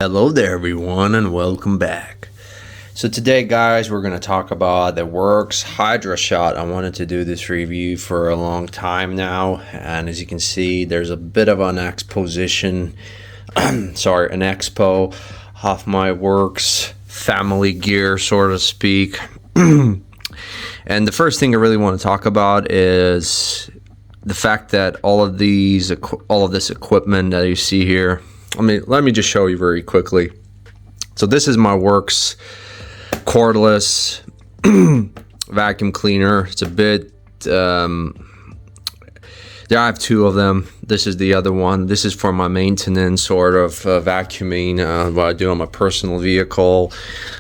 Hello there everyone and welcome back. So today guys, we're going to talk about the WORX Hydro Shot. I wanted to do this review for a long time now, and as you can see there's a bit of an exposition sorry, an expo of my WORX family gear, so to speak. And the first thing I really want to talk about is the fact that all of this equipment that you see here, let me just show you very quickly. So this is my WORX cordless vacuum cleaner. It's a bit I have two of them. This is the other one. This is for my maintenance sort of vacuuming, what I do on my personal vehicle.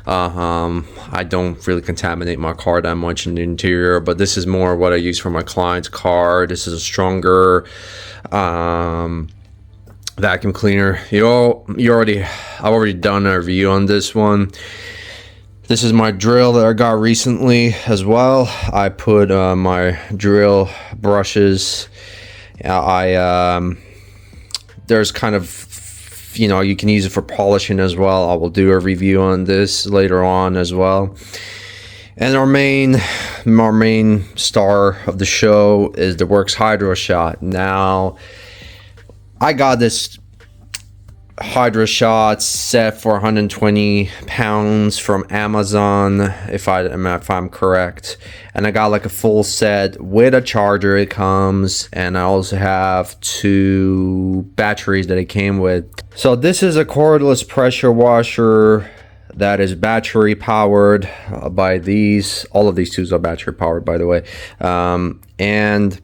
I don't really contaminate my car that much in the interior, but this is more what I use for my client's car. This is a stronger vacuum cleaner. I've already done a review on this one. This is my drill that I got recently as well. I put my drill brushes. There's kind of, you can use it for polishing as well. I will do a review on this later on as well. And our main star of the show is the WORX Hydro Shot. Now, I got this Hydro Shot set for 120 pounds from Amazon, if I'm correct, and I got like a full set with a charger. It comes, and I also have 2 batteries that it came with. So this is a cordless pressure washer that is battery powered by these. All of these tools are battery powered, by the way, and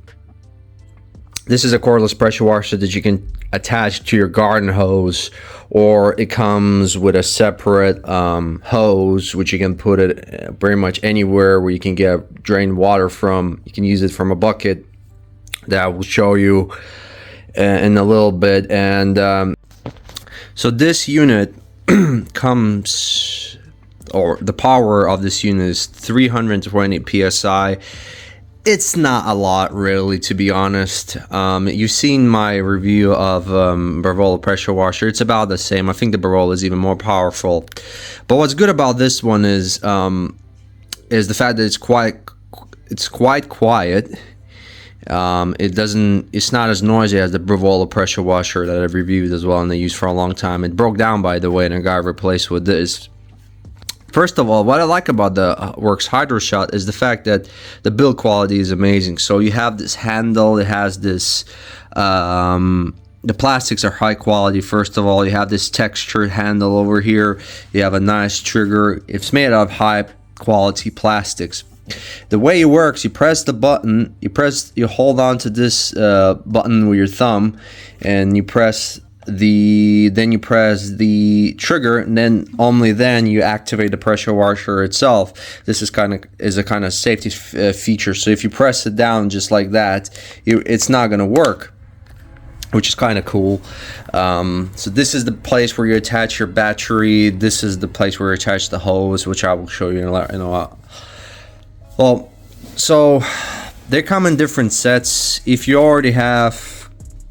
this is a cordless pressure washer that you can attach to your garden hose, or it comes with a separate hose which you can put it pretty much anywhere where you can get drained water from. You can use it from a bucket that I will show you in a little bit. And so this unit comes, or the power of this unit is 320 psi. It's not a lot, really, to be honest. You've seen my review of Valet pressure washer. It's about the same. I think the Valet is even more powerful. But what's good about this one is the fact that it's quite quiet. It's not as noisy as the Valet pressure washer that I've reviewed as well and I used for a long time. It broke down, by the way, and I got replaced with this. First of all, what I like about the WORX Hydro Shot is the fact that the build quality is amazing. So you have this handle, it has this, the plastics are high quality. First of all, you have this textured handle over here. You have a nice trigger. It's made out of high quality plastics. The way it works, you press the button, you hold on to this button with your thumb, and you press then you press the trigger, and then only then you activate the pressure washer itself. This is a kind of safety feature. So if you press it down just like that, it's not going to work, which is kind of cool. So this is the place where you attach your battery. This is the place where you attach the hose, which I will show you in a while. Well, so they come in different sets. If you already have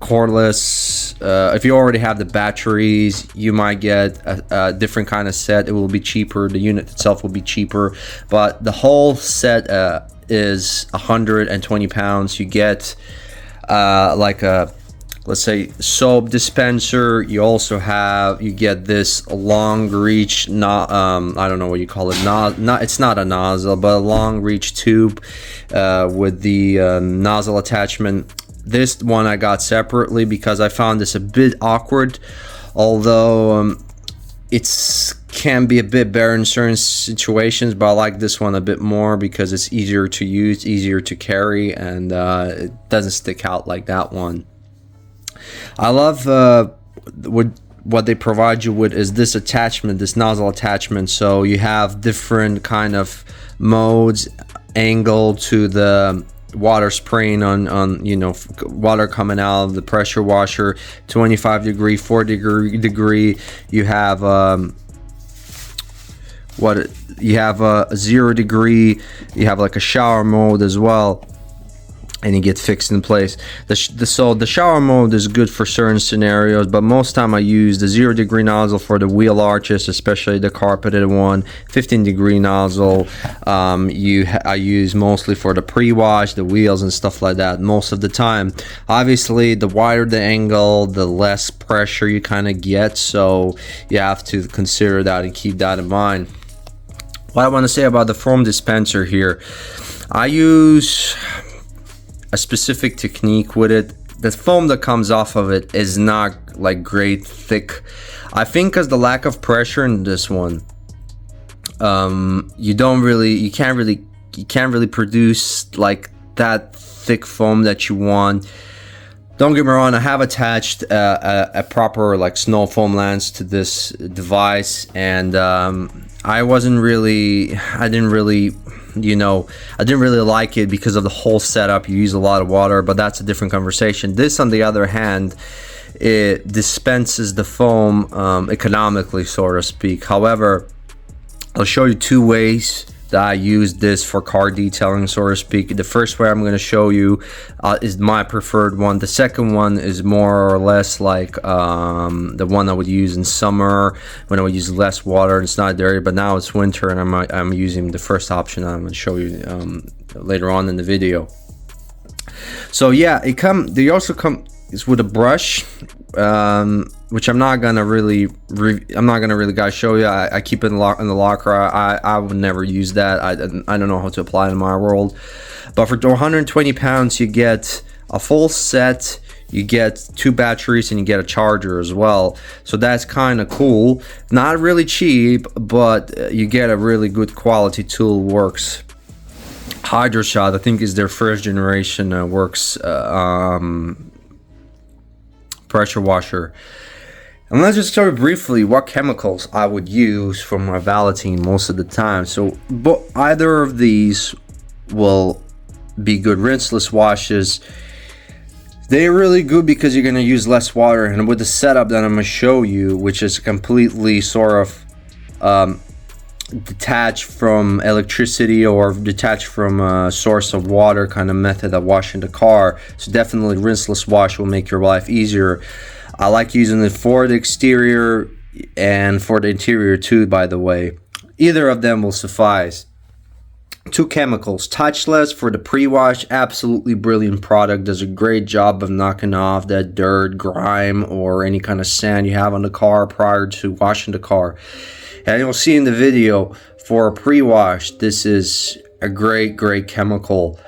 cordless, if you already have the batteries, you might get a different kind of set. It will be cheaper. The unit itself will be cheaper, but the whole set is 120 pounds. You get like a, let's say, soap dispenser. You also get this long reach, I don't know what you call it, it's not a nozzle, but a long reach tube with the nozzle attachment. This one I got separately because I found this a bit awkward, although it can be a bit better in certain situations, but I like this one a bit more because it's easier to use, easier to carry, and it doesn't stick out like that one. I love what they provide you with is this attachment, this nozzle attachment. So you have different kind of modes, angle to the water spraying on water coming out of the pressure washer, 25 degree, 40 degree. You have you have a 0 degree. You have like a shower mode as well. and you get fixed in place. So the shower mode is good for certain scenarios, but most time I use the 0-degree nozzle for the wheel arches, especially the carpeted one. 15-degree nozzle I use mostly for the pre-wash, the wheels and stuff like that most of the time. Obviously, the wider the angle, the less pressure you kind of get, so you have to consider that and keep that in mind. What I want to say about the foam dispenser here, I use a specific technique with it. The foam that comes off of it is not like great thick. I think because the lack of pressure in this one, you can't really produce like that thick foam that you want. Don't get me wrong, I have attached a proper like snow foam lance to this device, and I didn't really like it because of the whole setup. You use a lot of water, but that's a different conversation. This, on the other hand, it dispenses the foam economically, so to speak. However, I'll show you two ways that I use this for car detailing, so to speak. The first way I'm going to show you is my preferred one. The second one is more or less like the one I would use in summer when I would use less water and it's not dirty, but now it's winter and I'm using the first option I'm going to show you later on in the video. So yeah, they also come with a brush, which I'm not gonna really guys show you. I keep it in the locker. I would never use that. I don't know how to apply it in my world. But for 120 pounds, you get a full set, you get 2 batteries, and you get a charger as well. So that's kind of cool. Not really cheap, but you get a really good quality tool. WORX HydroShot, I think, is their first generation WORX pressure washer. And let's just show you briefly what chemicals I would use for my valeting most of the time. So either of these will be good rinseless washes. They're really good because you're going to use less water, and with the setup that I'm going to show you, which is completely sort of detached from electricity or detached from a source of water kind of method of washing the car, so definitely rinseless wash will make your life easier. I like using it for the exterior and for the interior too, by the way. Either of them will suffice. 2 chemicals. Touchless for the pre-wash, absolutely brilliant product, does a great job of knocking off that dirt, grime, or any kind of sand you have on the car prior to washing the car. And you'll see in the video, for a pre-wash, this is a great chemical.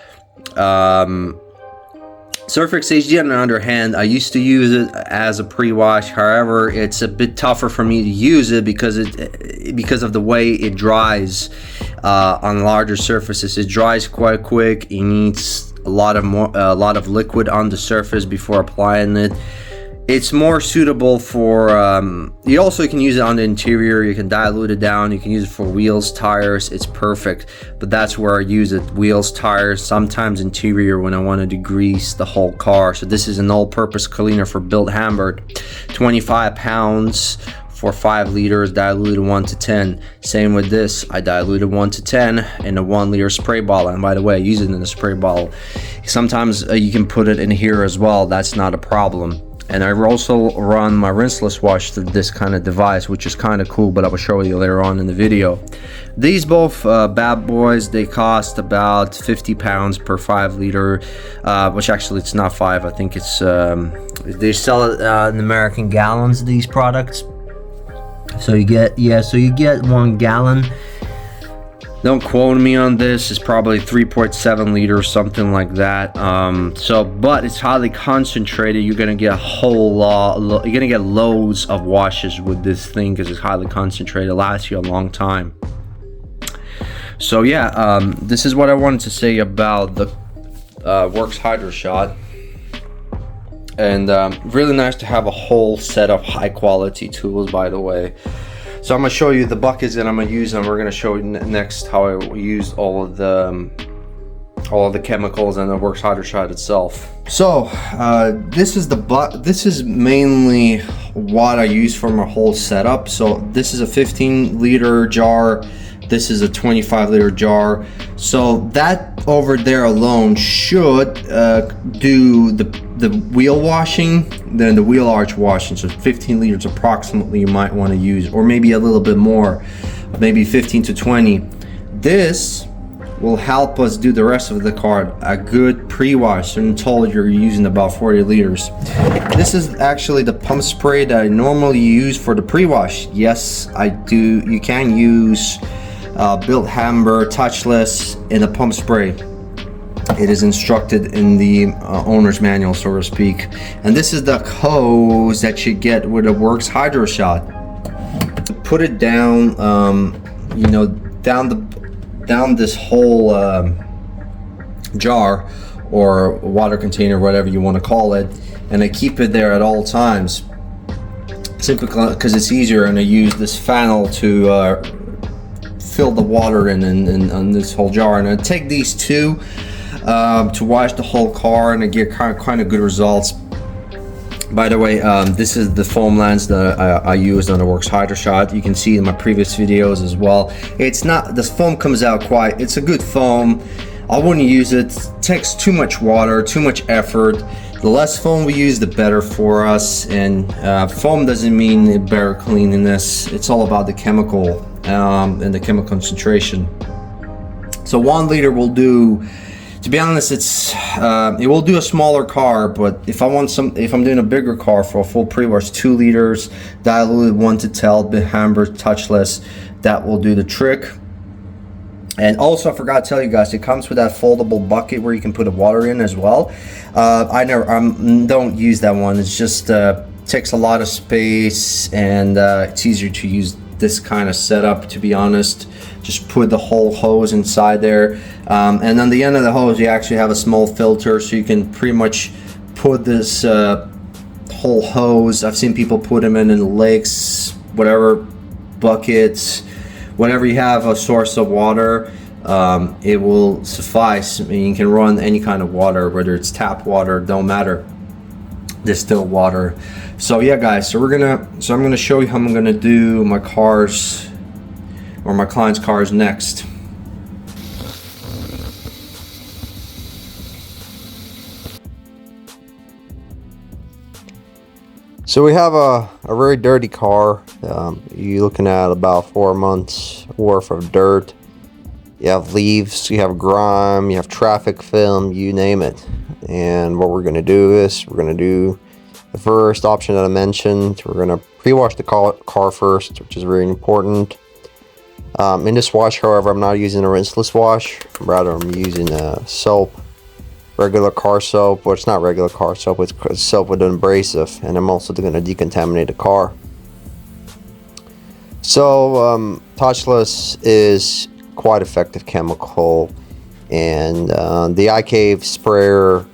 Surfix HD, on the other hand, I used to use it as a pre-wash. However, it's a bit tougher for me to use it because of the way it dries on larger surfaces. It dries quite quick. It needs a lot of liquid on the surface before applying it. It's more suitable for you also can use it on the interior. You can dilute it down. You can use it for wheels, tires. It's perfect, but that's where I use it: wheels, tires, sometimes interior when I want to degrease the whole car. So this is an all-purpose cleaner for built Hamburg, 25 pounds for 5 liters, diluted 1 to 10. Same with this, I diluted 1 to 10 in a 1 liter spray bottle. And by the way, I use it in a spray bottle. Sometimes you can put it in here as well. That's not a problem. And I also run my rinseless wash through this kind of device, which is kind of cool, but I will show you later on in the video. These both bad boys, they cost about 50 pounds per 5 liter, which actually it's not 5, I think it's, they sell it in American gallons, these products. So you get, 1 gallon. Don't quote me on this. It's probably 3.7 liters, something like that. But it's highly concentrated. You're gonna get a whole lot. You're gonna get loads of washes with this thing because it's highly concentrated. It lasts you a long time. So yeah, this is what I wanted to say about the WORX HydroShot. And really nice to have a whole set of high quality tools, by the way. So I'm going to show you the buckets that I'm going to use, and we're going to show you next how I use all of the chemicals and the WORX HydroShot itself. So this is mainly what I use for my whole setup. So this is a 15 liter jar This is a 25-liter jar, so that over there alone should do the wheel washing, then the wheel arch washing. So 15 liters approximately you might want to use, or maybe a little bit more, maybe 15 to 20. This will help us do the rest of the car, a good pre-wash. So in total you're using about 40 liters. This is actually the pump spray that I normally use for the pre-wash. Yes, I do. You can use built hammer touchless in a pump spray. It is instructed in the owner's manual, so to speak. And this is the hose that you get with a WORX Hydro Shot. Put it down, you know, down this whole jar or water container, whatever you want to call it, and I keep it there at all times, simply because it's easier. And I use this funnel to fill the water in this whole jar, and I take these two to wash the whole car, and I get kind of good results. By the way, this is the foam lens that I used on the WORX Hydro Shot. You can see in my previous videos as well. It's not, this foam comes out quite, it's a good foam. I wouldn't use it. It takes too much water, too much effort. The less foam we use, the better for us. And foam doesn't mean better cleanliness. It's all about the chemical and the chemical concentration. So 1 liter will do. To be honest, it will do a smaller car, but if I'm doing a bigger car for a full pre-wash, 2 liters, diluted 1 to 10, hammer touchless, that will do the trick. And also, I forgot to tell you guys, it comes with that foldable bucket where you can put the water in as well. I don't use that one. It's just takes a lot of space, and it's easier to use this kind of setup, to be honest. Just put the whole hose inside there, and on the end of the hose you actually have a small filter, so you can pretty much put this whole hose. I've seen people put them in lakes, whatever, buckets, whenever you have a source of water, it will suffice. I mean, you can run any kind of water, whether it's tap water, don't matter, distilled water. So yeah guys, so I'm gonna show you how I'm gonna do my cars, or my client's cars, next. So we have a very dirty car. You're looking at about 4 months worth of dirt. You have leaves, you have grime, you have traffic film, you name it. And what we're gonna do is, we're gonna do the first option that I mentioned. We're gonna pre-wash the car first, which is very important. In this wash, however, I'm not using a rinseless wash. Rather, I'm using a soap, regular car soap. Well, it's not regular car soap, it's soap with an abrasive, and I'm also going to decontaminate the car. So, touchless is quite effective chemical, and the iCave sprayer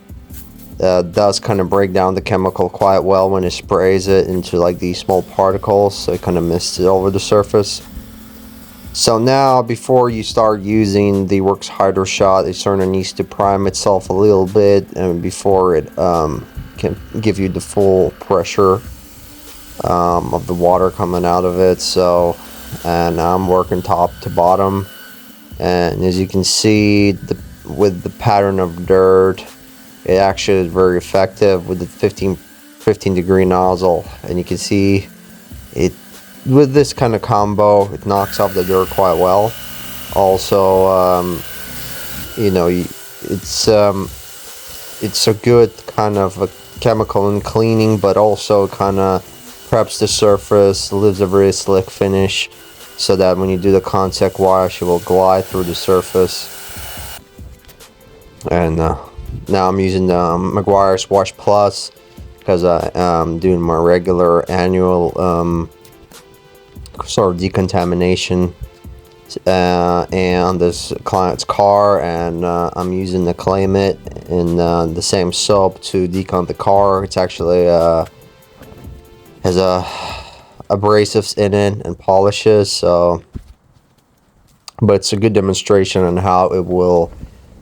does kind of break down the chemical quite well when it sprays it into like these small particles, so it kind of mists it over the surface. So now, before you start using the WORX Hydro Shot, it sort of needs to prime itself a little bit, and before it can give you the full pressure of the water coming out of it. So, and I'm working top to bottom, and as you can see, with the pattern of dirt, it actually is very effective with the 15 degree nozzle, and you can see it. With this kind of combo, it knocks off the dirt quite well. Also, you know, it's a good kind of a chemical in cleaning, but also kind of preps the surface, leaves a very slick finish, so that when you do the contact wash, it will glide through the surface. And now I'm using Meguiar's Wash Plus, because I'm doing my regular annual sort of decontamination and this client's car, and I'm using the Claim It in the same soap to decon the car. It's actually has abrasives in it and polishes, so, but it's a good demonstration on how it will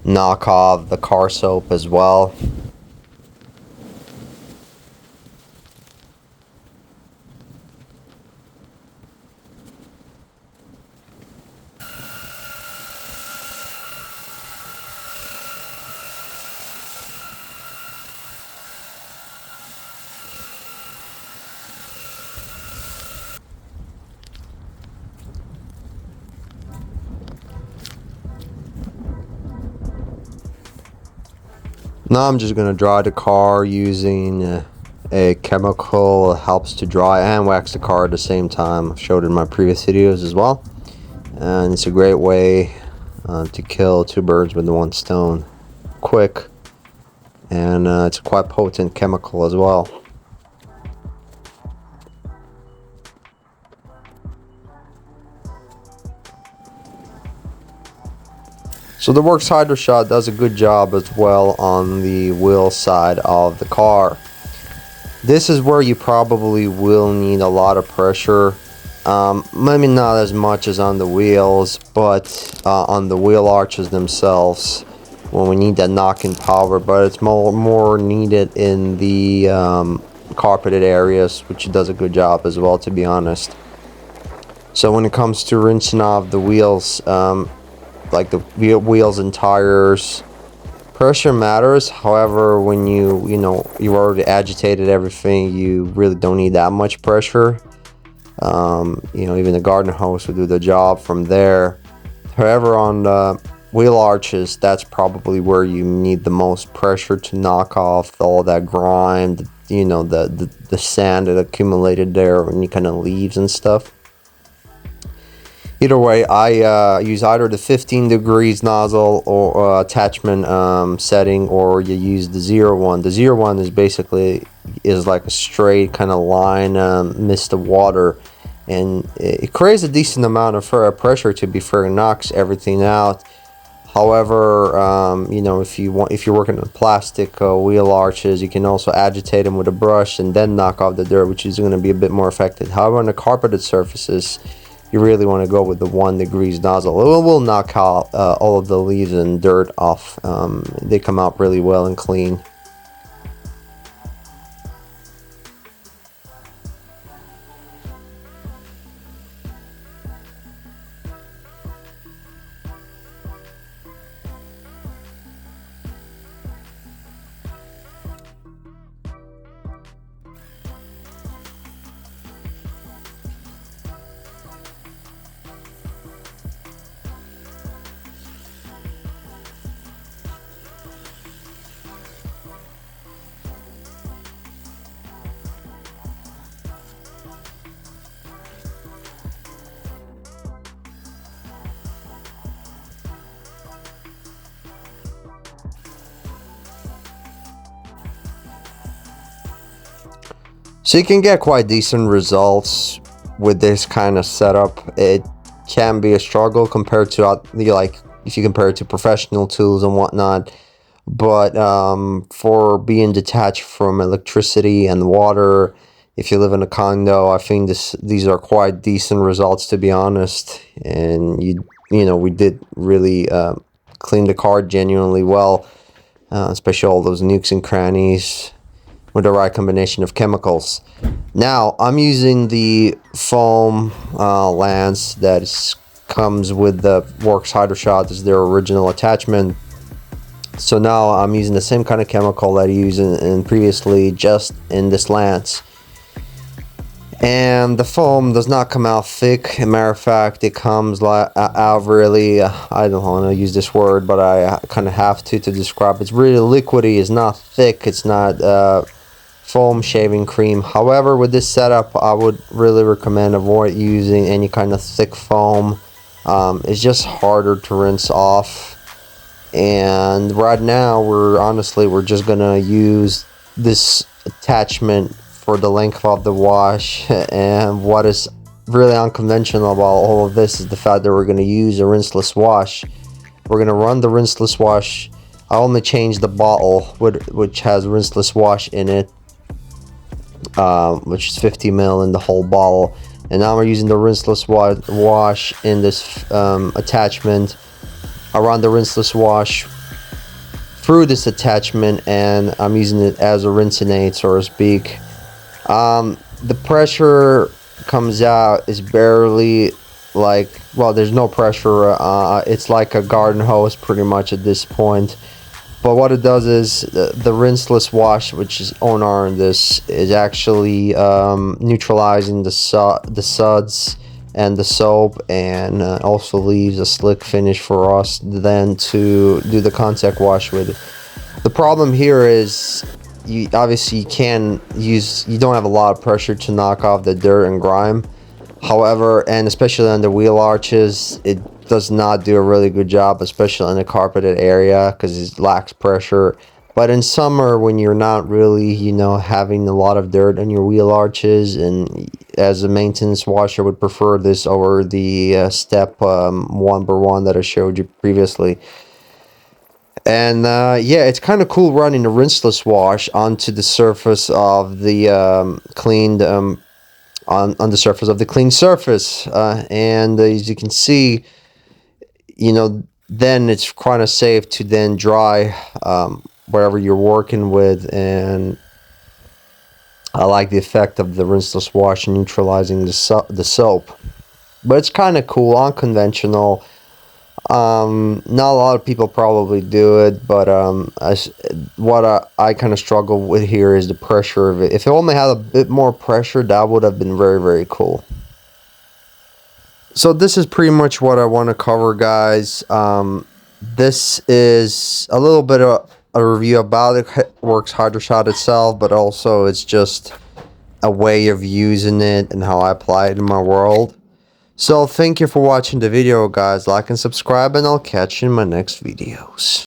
knock off the car soap as well. Now I'm just going to dry the car using a chemical. It helps to dry and wax the car at the same time. I've showed it in my previous videos as well. And it's a great way to kill two birds with one stone. Quick. And it's a quite potent chemical as well. So the WORX Hydro Shot does a good job as well on the wheel side of the car. This is where you probably will need a lot of pressure. Maybe not as much as on the wheels, but on the wheel arches themselves when we need that knocking power. But it's more needed in the carpeted areas, which it does a good job as well, to be honest. So when it comes to rinsing off the wheels, like the wheels and tires, pressure matters. However, when you've already agitated everything, you really don't need that much pressure. Even the garden hose will do the job from there. However, on the wheel arches, that's probably where you need the most pressure to knock off all that grime, the sand that accumulated there, any kind of leaves and stuff. Either way, I use either the 15 degrees nozzle or attachment setting, or you use the 0-1. The 0-1 is basically like a straight kind of line mist of water, and it creates a decent amount of pressure. To be fair, it knocks everything out. However, if you're working on plastic wheel arches, you can also agitate them with a brush and then knock off the dirt, which is going to be a bit more effective. However, on the carpeted surfaces, you really want to go with the 1 degrees nozzle. It will knock out all of the leaves and dirt off. They come out really well and clean. So you can get quite decent results with this kind of setup. It can be a struggle compared to if you compare it to professional tools and whatnot, but for being detached from electricity and water, if you live in a condo, I think these are quite decent results, to be honest. And we did really clean the car genuinely well, especially all those nooks and crannies, with the right combination of chemicals. Now I'm using the foam lance that comes with the WORX Hydro Shot as their original attachment. So now I'm using the same kind of chemical that I used in previously, just in this lance. And the foam does not come out thick. As a matter of fact, it comes out really, I don't want to use this word, but I kind of have to describe. It's really liquidy. It's not thick. It's not foam shaving cream. However, with this setup, I would really recommend avoid using any kind of thick foam. It's just harder to rinse off. And right now, we're just gonna use this attachment for the length of the wash. And what is really unconventional about all of this is the fact that we're gonna use a rinseless wash. We're gonna run the rinseless wash. I only changed the bottle which has rinseless wash in it, which is 50 ml in the whole bottle. And now we're using the rinseless wash in this attachment. I run the rinseless wash through this attachment, and I'm using it as a rinsing aid, so to speak. The pressure comes out is barely there's no pressure. It's like a garden hose pretty much at this point. But what it does is the rinseless wash, which is owner in this, is actually neutralizing the suds and the soap, and also leaves a slick finish for us then to do the contact wash with. The problem here is you obviously you don't have a lot of pressure to knock off the dirt and grime. However, and especially on the wheel arches, it does not do a really good job, especially in a carpeted area, because it lacks pressure. But in summer, when you're not really, you know, having a lot of dirt on your wheel arches, and as a maintenance washer, would prefer this over the step 1x1 that I showed you previously. And yeah, it's kind of cool running the rinseless wash onto the surface of the cleaned on the surface of the clean surface, and as you can see, you know, then it's kind of safe to then dry whatever you're working with. And I like the effect of the rinseless wash neutralizing the soap, but it's kind of cool, unconventional. Not a lot of people probably do it, but what I kind of struggle with here is the pressure of it. If it only had a bit more pressure, that would have been very, very cool. So this is pretty much what I want to cover, guys. This is a little bit of a review about the WORX Hydro Shot itself, but also it's just a way of using it and how I apply it in my world. So thank you for watching the video, guys. Like and subscribe, and I'll catch you in my next videos.